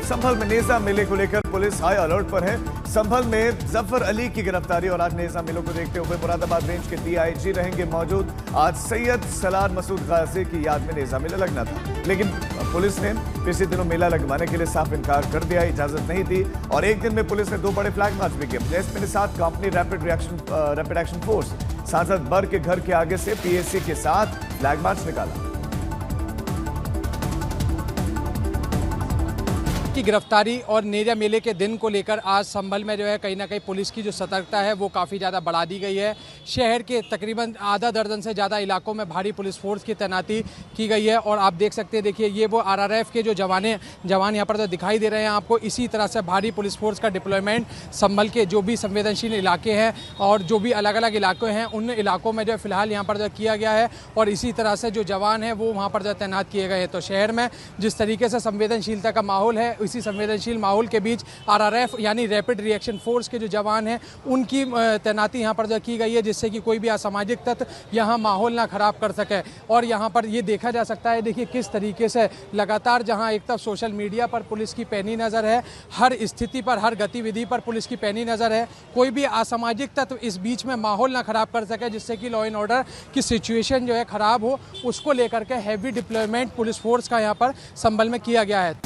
संभल में नेजा मेले को लेकर पुलिस हाई अलर्ट पर है। संभल में जफर अली की गिरफ्तारी और आज नेजा मेलों को देखते हुए मुरादाबाद रेंज के डीआईजी रहेंगे मौजूद। आज सैयद सलार मसूद गाजी की याद में नेजा मेला लगना था, लेकिन पुलिस ने पिछले दिनों मेला लगवाने के लिए साफ इनकार कर दिया, इजाजत नहीं दी। और एक दिन में पुलिस ने 2 बड़े फ्लैग मार्च भी किए। एसपी ने 7 कंपनी रैपिड एक्शन फोर्स सांसद बर के घर के आगे से पीएससी के साथ फ्लैग मार्च निकाला। की गिरफ्तारी और नेजा मेले के दिन को लेकर आज संभल में जो है कहीं ना कहीं पुलिस की जो सतर्कता है वो काफ़ी ज़्यादा बढ़ा दी गई है। शहर के तकरीबन आधा दर्जन से ज़्यादा इलाकों में भारी पुलिस फोर्स की तैनाती की गई है। और आप देख सकते हैं, देखिए ये वो आरआरएफ के जो जवान यहाँ पर जो दिखाई दे रहे हैं आपको, इसी तरह से भारी पुलिस फोर्स का डिप्लॉयमेंट संभल के जो भी संवेदनशील इलाके हैं और जो भी अलग अलग इलाके हैं उन इलाकों में जो फिलहाल यहाँ पर जो किया गया है। और इसी तरह से जो जवान हैं वो वहाँ पर जो तैनात किए गए हैं। तो शहर में जिस तरीके से संवेदनशीलता का माहौल है, इसी संवेदनशील माहौल के बीच आरआरएफ यानी रैपिड रिएक्शन फोर्स के जो जवान हैं उनकी तैनाती यहाँ पर जो की गई है, जिससे कि कोई भी असामाजिक तत्व यहाँ माहौल ना खराब कर सके। और यहाँ पर ये देखा जा सकता है, देखिए किस तरीके से लगातार जहाँ एक तरफ सोशल मीडिया पर पुलिस की पैनी नज़र है, हर स्थिति पर हर गतिविधि पर पुलिस की पैनी नज़र है, कोई भी असामाजिक तत्व इस बीच में माहौल ना खराब कर सके, जिससे कि लॉ एंड ऑर्डर की सिचुएशन जो है खराब हो, उसको लेकर के हैवी डिप्लॉयमेंट पुलिस फोर्स का यहाँ पर संभल में किया गया है।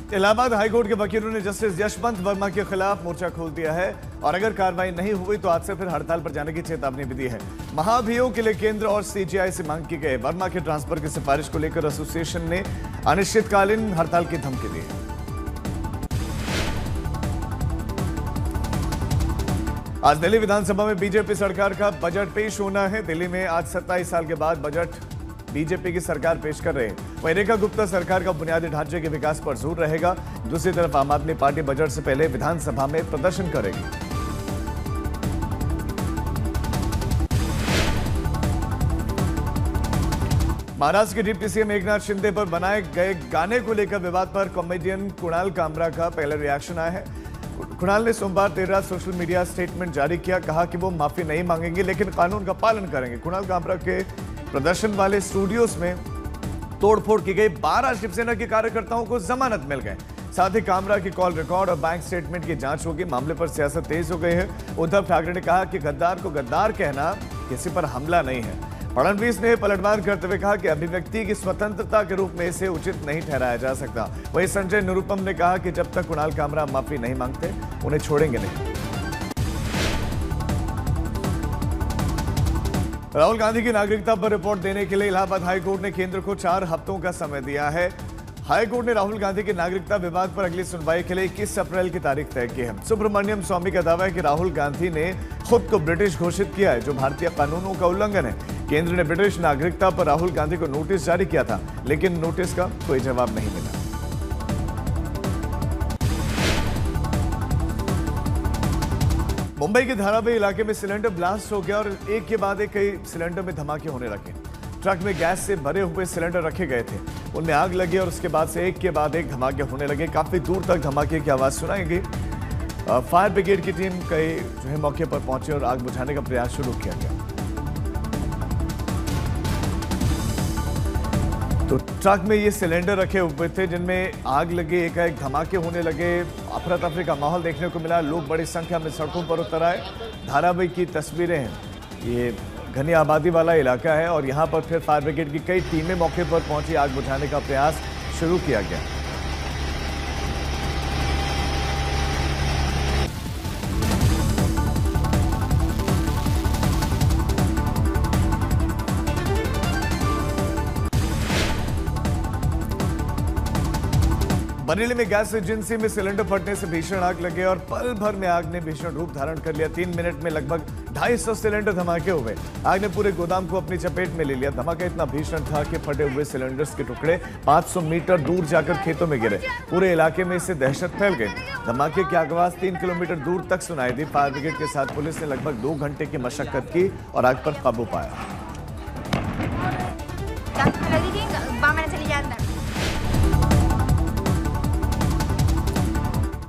इलाहाबाद हाईकोर्ट के वकीलों ने जस्टिस यशवंत वर्मा के खिलाफ मोर्चा खोल दिया है और अगर कार्रवाई नहीं हुई तो आज से फिर हड़ताल पर जाने की चेतावनी भी दी है। महाभियोग के लिए केंद्र और सीजीआई से मांग की गई। वर्मा के ट्रांसफर की सिफारिश को लेकर एसोसिएशन ने अनिश्चितकालीन हड़ताल की धमकी दी है। आज दिल्ली विधानसभा में बीजेपी सरकार का बजट पेश होना है। दिल्ली में आज 27 साल के बाद बजट बीजेपी की सरकार पेश कर रहे हैं। वहीं रेखा गुप्ता सरकार का बुनियादी ढांचे के विकास पर जोर रहेगा। दूसरी तरफ आम आदमी पार्टी बजट से पहले विधानसभा में प्रदर्शन करेगी। महाराष्ट्र के डिप्टी सीएम एकनाथ शिंदे पर बनाए गए गाने को लेकर विवाद पर कॉमेडियन कुणाल कामरा का पहला रिएक्शन आया है। कुणाल ने सोमवार देर रात सोशल मीडिया स्टेटमेंट जारी किया, कहा कि वो माफी नहीं मांगेंगे लेकिन कानून का पालन करेंगे। कुणाल कामरा के प्रदर्शन वाले स्टूडियोज में तोड़फोड़ की गई। 12 शिवसेना के कार्यकर्ताओं को जमानत मिल गए। साथ ही कामरा की कॉल रिकॉर्ड और बैंक स्टेटमेंट की जांच होगी। मामले पर सियासत तेज हो गई है। उद्धव ठाकरे ने कहा कि गद्दार को गद्दार कहना किसी पर हमला नहीं है। फडणवीस ने पलटवार करते हुए कहा कि अभिव्यक्ति की स्वतंत्रता के रूप में इसे उचित नहीं ठहराया जा सकता। वहीं संजय निरुपम ने कहा कि जब तक कुणाल कामरा माफी नहीं मांगते उन्हें छोड़ेंगे नहीं। राहुल गांधी की नागरिकता पर रिपोर्ट देने के लिए इलाहाबाद हाईकोर्ट ने केंद्र को 4 हफ्तों का समय दिया है। हाईकोर्ट ने राहुल गांधी के नागरिकता विवाद पर अगली सुनवाई के लिए 21 अप्रैल की तारीख तय की है। सुब्रमण्यम स्वामी का दावा है कि राहुल गांधी ने खुद को ब्रिटिश घोषित किया है, जो भारतीय कानूनों का उल्लंघन है। केंद्र ने ब्रिटिश नागरिकता पर राहुल गांधी को नोटिस जारी किया था, लेकिन नोटिस का कोई जवाब नहीं मिला। मुंबई के धारावी इलाके में सिलेंडर ब्लास्ट हो गया और एक के बाद एक कई सिलेंडर में धमाके होने लगे। ट्रक में गैस से भरे हुए सिलेंडर रखे गए थे, उनमें आग लगी और उसके बाद से एक के बाद एक धमाके होने लगे। काफी दूर तक धमाके की आवाज सुनाई गई। फायर ब्रिगेड की टीम कई जो है मौके पर पहुंची और आग बुझाने का प्रयास शुरू किया गया। तो ट्रक में ये सिलेंडर रखे हुए थे जिनमें आग लगी, एकाएक धमाके होने लगे। अफरा तफरी का माहौल देखने को मिला। लोग बड़ी संख्या में सड़कों पर उतर आए। धारावी की तस्वीरें हैं। ये घनी आबादी वाला इलाका है और यहाँ पर फिर फायर ब्रिगेड की कई टीमें मौके पर पहुंची। आग बुझाने का प्रयास शुरू किया गया। बरेली में गैस एजेंसी में सिलेंडर फटने से भीषण आग लगे और पल भर में आग ने भीषण रूप धारण कर लिया। 3 मिनट में लगभग 250 सिलेंडर धमाके हुए। आग ने पूरे गोदाम को अपनी चपेट में ले लिया। धमाका इतना भीषण था कि फटे हुए सिलेंडर्स के टुकड़े 500 मीटर दूर जाकर खेतों में गिरे। पूरे इलाके में इससे दहशत फैल गई। धमाके की आवाज 3 किलोमीटर दूर तक सुनाई दी। फायर ब्रिगेड के साथ पुलिस ने लगभग 2 घंटे की मशक्कत की और आग पर काबू पाया।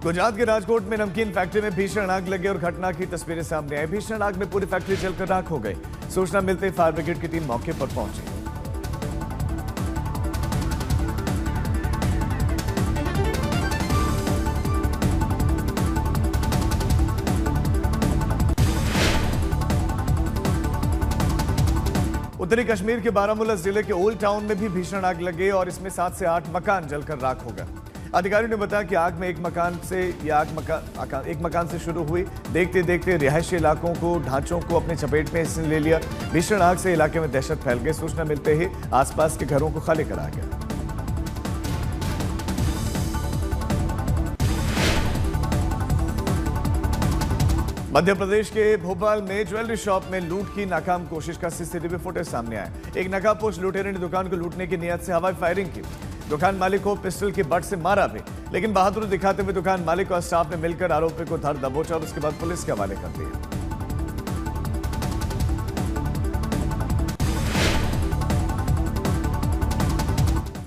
गुजरात के राजकोट में नमकीन फैक्ट्री में भीषण आग लगी और घटना की तस्वीरें सामने आई। भीषण आग में पूरी फैक्ट्री जलकर राख हो गई। सूचना मिलते ही फायर ब्रिगेड की टीम मौके पर पहुंची। उत्तरी कश्मीर के बारामूला जिले के ओल्ड टाउन में भी भीषण आग लग गई और इसमें 7 से 8 मकान जलकर राख हो गए। अधिकारियों ने बताया कि आग में एक मकान से शुरू हुई, देखते देखते रिहायशी इलाकों को ढांचों को अपने चपेट में इसने ले लिया। भीषण आग से इलाके में दहशत फैल गई। सूचना मिलते ही आसपास के घरों को खाली कराया गया। मध्य प्रदेश के भोपाल में ज्वेलरी शॉप में लूट की नाकाम कोशिश का सीसीटीवी फुटेज सामने आया। एक नकाबपोश लुटेरे ने दुकान को लूटने की नियत से हवाई फायरिंग की। दुकान मालिक को पिस्टल की बट से मारा भी, लेकिन बहादुरी दिखाते हुए दुकान मालिक और स्टाफ ने मिलकर आरोपी को धर दबोचा और उसके बाद पुलिस के हवाले कर दिया।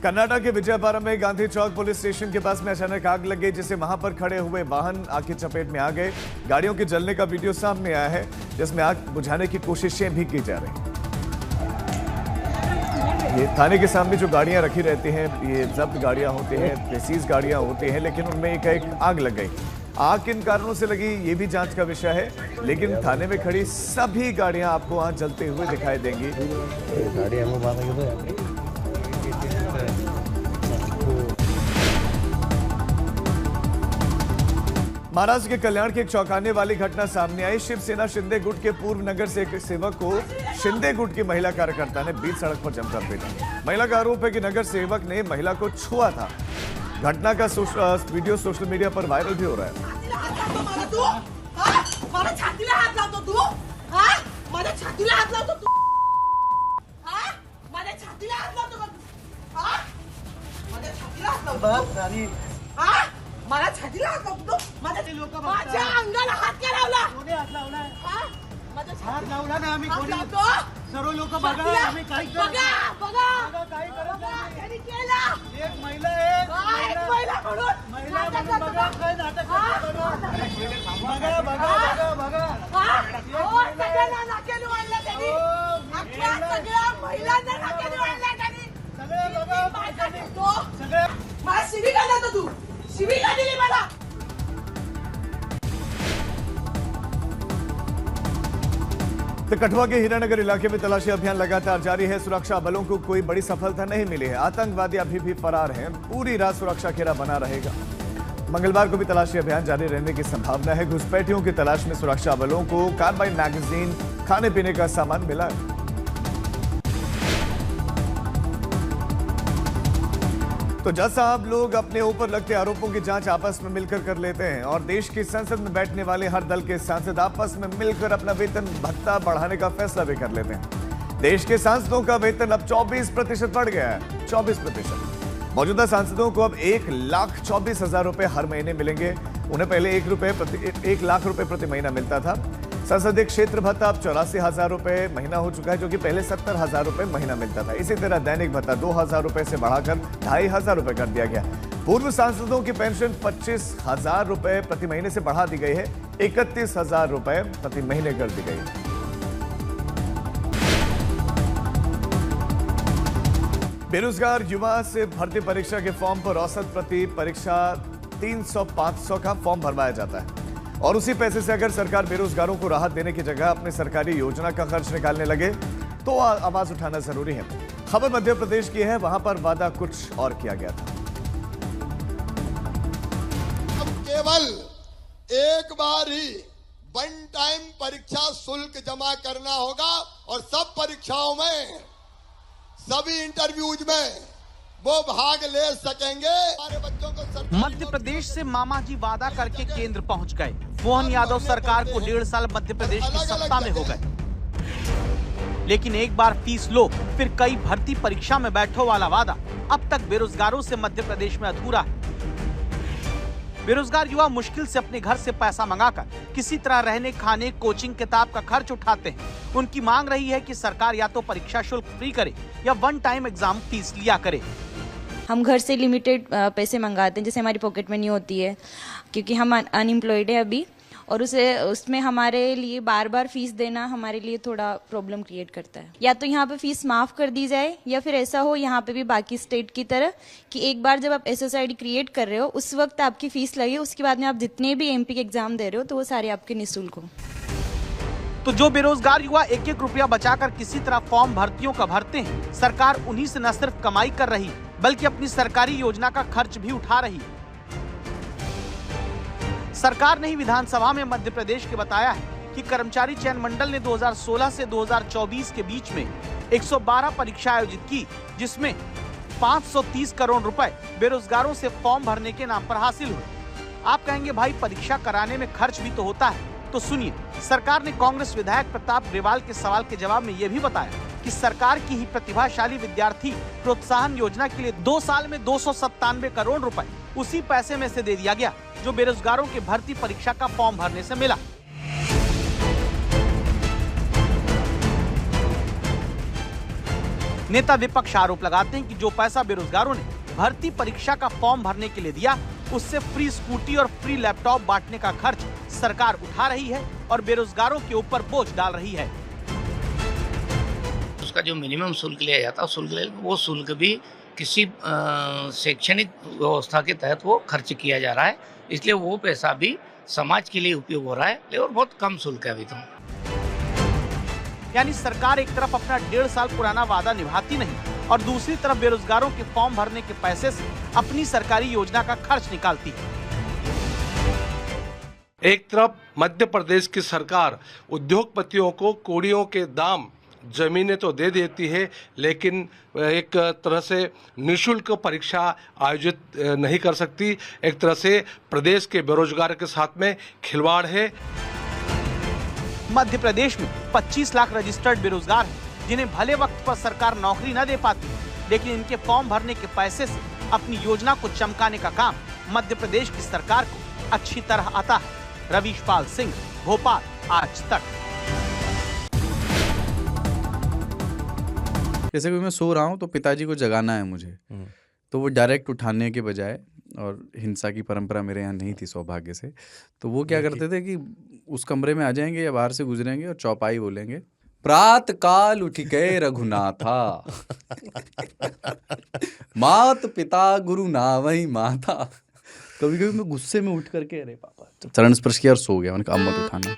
कर्नाटक के विजयपारम में गांधी चौक पुलिस स्टेशन के पास में अचानक आग लग गई, जिससे वहां पर खड़े हुए वाहन आग की चपेट में आ गए। गाड़ियों के जलने का वीडियो सामने आया है, जिसमें आग बुझाने की कोशिशें भी की जा रही हैं। ये थाने के सामने जो गाड़ियां रखी रहती हैं, ये जब्त गाड़ियां होती हैं, प्रेसीज गाड़ियां होती हैं, लेकिन उनमें एक आग लग गई। आग किन कारणों से लगी ये भी जांच का विषय है, लेकिन थाने में खड़ी सभी गाड़ियां आपको वहां जलते हुए दिखाई देंगी। महाराष्ट्र के कल्याण की एक चौंकाने वाली घटना सामने आई। शिवसेना शिंदे गुट के पूर्व नगर सेवक को शिंदे गुट की महिला कार्यकर्ता ने बीच सड़क पर जमकर पीटा। महिला का आरोप है कि नगर सेवक ने महिला को छुआ था। घटना का वीडियो सोशल मीडिया पर वायरल भी हो रहा है। मला छातीला हात लावतो, माझ्या अंगाला हात का लावला? कोणी हात लावलाय? हात लावला ना आम्ही, कोणी सर्व लोक बघा, आम्ही काही बघा बघा काही करत नाही, त्यांनी केला। एक महिला आहे, एक महिला म्हणून बघा काय नाटक करतो, बघा बघा बघा सगळ्यांना नाकेने वाढलं त्यांनी, अख्ख्या सगळ्या महिलांना नाकेने वाढलं त्यांनी, सगळे बघा सगळे। मला शिवी का देतो तू? शिवी का दिली मला? तो कठुआ के हीरानगर इलाके में तलाशी अभियान लगातार जारी है। सुरक्षा बलों को कोई बड़ी सफलता नहीं मिली है। आतंकवादी अभी भी फरार हैं। पूरी रात सुरक्षा घेरा बना रहेगा। मंगलवार को भी तलाशी अभियान जारी रहने की संभावना है। घुसपैठियों की तलाश में सुरक्षा बलों को कार्बाइन मैगजीन, खाने पीने का सामान मिला है। तो जज साहब लोग अपने ऊपर लगते आरोपों की जांच आपस में मिलकर कर लेते हैं और देश की संसद में बैठने वाले हर दल के सांसद आपस में मिलकर अपना वेतन भत्ता बढ़ाने का फैसला भी कर लेते हैं। देश के सांसदों का वेतन अब 24% बढ़ गया है। 24%। मौजूदा सांसदों को अब 1,24,000 रुपए हर महीने मिलेंगे। उन्हें पहले 1 लाख रुपए प्रति महीना मिलता था। संसदीय क्षेत्र भत्ता अब 84,000 रुपए महीना हो चुका है, जो कि पहले 70,000 रुपए महीना मिलता था। इसी तरह दैनिक भत्ता 2,000 रुपए से बढ़ाकर 2,500 रुपए कर दिया गया। पूर्व सांसदों की पेंशन 25,000 रुपए प्रति महीने से बढ़ा दी गई है, 31,000 रुपए प्रति महीने कर दी गई है। बेरोजगार युवा से भर्ती परीक्षा के फॉर्म पर औसत प्रति परीक्षा 300-500 का फॉर्म भरवाया जाता है और उसी पैसे से अगर सरकार बेरोजगारों को राहत देने की जगह अपनी सरकारी योजना का खर्च निकालने लगे तो आवाज उठाना जरूरी है। खबर मध्य प्रदेश की है, वहां पर वादा कुछ और किया गया था। अब केवल एक बार ही वन टाइम परीक्षा शुल्क जमा करना होगा और सब परीक्षाओं में, सभी इंटरव्यूज में वो भाग ले सकेंगे। हमारे बच्चों को मध्य प्रदेश से मामा जी वादा करके केंद्र पहुंच गए। मोहन यादव सरकार को 1.5 साल मध्य प्रदेश की सत्ता में हो गए, लेकिन एक बार फीस लो फिर कई भर्ती परीक्षा में बैठो वाला वादा अब तक बेरोजगारों से मध्य प्रदेश में अधूरा है। बेरोजगार युवा मुश्किल से अपने घर से पैसा मंगाकर किसी तरह रहने, खाने, कोचिंग, किताब का खर्च उठाते हैं। उनकी मांग रही है कि सरकार या तो परीक्षा शुल्क फ्री करे या वन टाइम एग्जाम फीस लिया करे। हम घर से लिमिटेड पैसे मंगाते हैं, जैसे हमारी पॉकेट मनी होती है, क्योंकि हम अनएम्प्लॉयड है अभी, और उसमें हमारे लिए बार बार फीस देना हमारे लिए थोड़ा प्रॉब्लम क्रिएट करता है। या तो यहाँ पे फीस माफ कर दी जाए या फिर ऐसा हो यहाँ पे भी बाकी स्टेट की तरह कि एक बार जब आप SSID क्रिएट कर रहे हो उस वक्त आपकी फीस लगे, उसके बाद में आप जितने भी MP के एग्जाम दे रहे हो तो वो सारे आपके निःशुल्क हो। तो जो बेरोजगार युवा एक एक रुपया बचाकर किसी तरह फॉर्म भर्तियों का भरते हैं, सरकार उन्हीं से न सिर्फ कमाई कर रही बल्कि अपनी सरकारी योजना का खर्च भी उठा रही है। सरकार ने ही विधानसभा में मध्य प्रदेश के बताया है कि कर्मचारी चयन मंडल ने 2016 से 2024 के बीच में 112 परीक्षा आयोजित की, जिसमें 530 करोड़ रुपए बेरोजगारों से फॉर्म भरने के नाम पर हासिल हुए। आप कहेंगे भाई परीक्षा कराने में खर्च भी तो होता है, तो सुनिए, सरकार ने कांग्रेस विधायक प्रताप ग्रेवाल के सवाल के जवाब में ये भी बताया कि सरकार की ही प्रतिभाशाली विद्यार्थी प्रोत्साहन योजना के लिए 2 साल में 297 करोड़ रुपए उसी पैसे में से दे दिया गया जो बेरोजगारों के भर्ती परीक्षा का फॉर्म भरने से मिला। नेता विपक्ष आरोप लगाते हैं कि जो पैसा बेरोजगारों ने भर्ती परीक्षा का फॉर्म भरने के लिए दिया, उससे फ्री स्कूटी और फ्री लैपटॉप बांटने का खर्च सरकार उठा रही है और बेरोजगारों के ऊपर बोझ डाल रही है। उसका जो मिनिमम शुल्क लिया जाता है वो शुल्क भी किसी शैक्षणिक व्यवस्था के तहत वो खर्च किया जा रहा है, इसलिए वो पैसा भी समाज के लिए उपयोग हो रहा है और बहुत कम शुल्क है अभी तो। यानी सरकार एक तरफ अपना 1.5 साल पुराना वादा निभाती नहीं और दूसरी तरफ बेरोजगारों के फॉर्म भरने के पैसे से अपनी सरकारी योजना का खर्च निकालती है। एक तरफ मध्य प्रदेश की सरकार उद्योगपतियों को कोड़ियों के दाम जमीनें तो दे देती है, लेकिन एक तरह से निःशुल्क परीक्षा आयोजित नहीं कर सकती। एक तरह से प्रदेश के बेरोजगार के साथ में खिलवाड़ है। मध्य प्रदेश में 25 लाख रजिस्टर्ड बेरोजगार हैं, जिन्हें भले वक्त पर सरकार नौकरी न दे पाती, लेकिन इनके फॉर्म भरने के पैसे से अपनी योजना को चमकाने का काम मध्य प्रदेश की सरकार को अच्छी तरह आता है। रवीशपाल सिंह, भोपाल, आज तक। जैसे कि मैं सो रहा हूँ तो पिताजी को जगाना है मुझे, तो वो डायरेक्ट उठाने के बजाय, और हिंसा की परंपरा मेरे यहाँ नहीं थी सौभाग्य से, तो वो क्या करते थे कि उस कमरे में आ जाएंगे या बाहर से गुजरेंगे और चौपाई बोलेंगे, प्रात काल उठ गए रघुनाथा मात पिता गुरु नावई माता। कभी कभी मैं गुस्से में उठ करके अरे पापा चरण स्पर्श किया और सो गया। उनका अब मत उठाना।